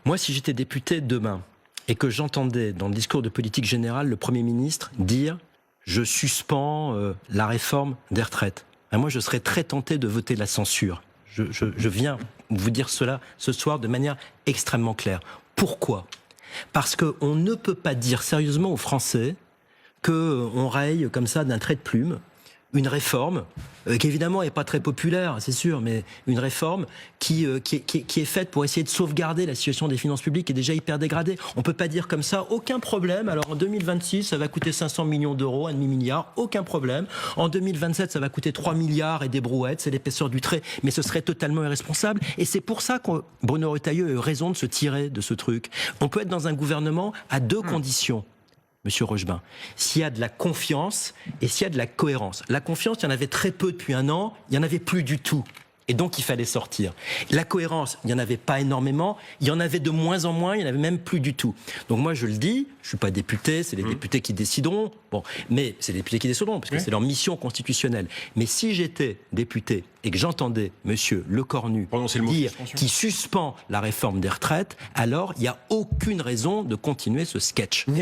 Moi, si j'étais député demain et que j'entendais dans le discours de politique générale le Premier ministre dire « je suspends la réforme des retraites », moi je serais très tenté de voter la censure. Je viens vous dire cela ce soir de manière extrêmement claire. Pourquoi ? Parce qu'on ne peut pas dire sérieusement aux Français qu'on raye comme ça d'un trait de plume une réforme qui évidemment n'est pas très populaire, c'est sûr, mais une réforme qui est faite pour essayer de sauvegarder la situation des finances publiques qui est déjà hyper dégradée. On ne peut pas dire comme ça, aucun problème. Alors en 2026, ça va coûter 500 millions d'euros, un demi-milliard, aucun problème. En 2027, ça va coûter 3 milliards et des brouettes, c'est l'épaisseur du trait, mais ce serait totalement irresponsable. Et c'est pour ça que Bruno Retailleau a eu raison de se tirer de ce truc. On peut être dans un gouvernement à deux conditions. Monsieur Rochebin, s'il y a de la confiance et s'il y a de la cohérence. La confiance, il y en avait très peu depuis un an, il n'y en avait plus du tout. Et donc, il fallait sortir. La cohérence, il n'y en avait pas énormément, il y en avait de moins en moins, il n'y en avait même plus du tout. Donc moi, je le dis, je ne suis pas député, c'est les députés qui décideront. Bon, mais c'est les députés qui décideront, parce que c'est leur mission constitutionnelle. Mais si j'étais député et que j'entendais Monsieur Lecornu dire qu'il suspend la réforme des retraites, alors il n'y a aucune raison de continuer ce sketch.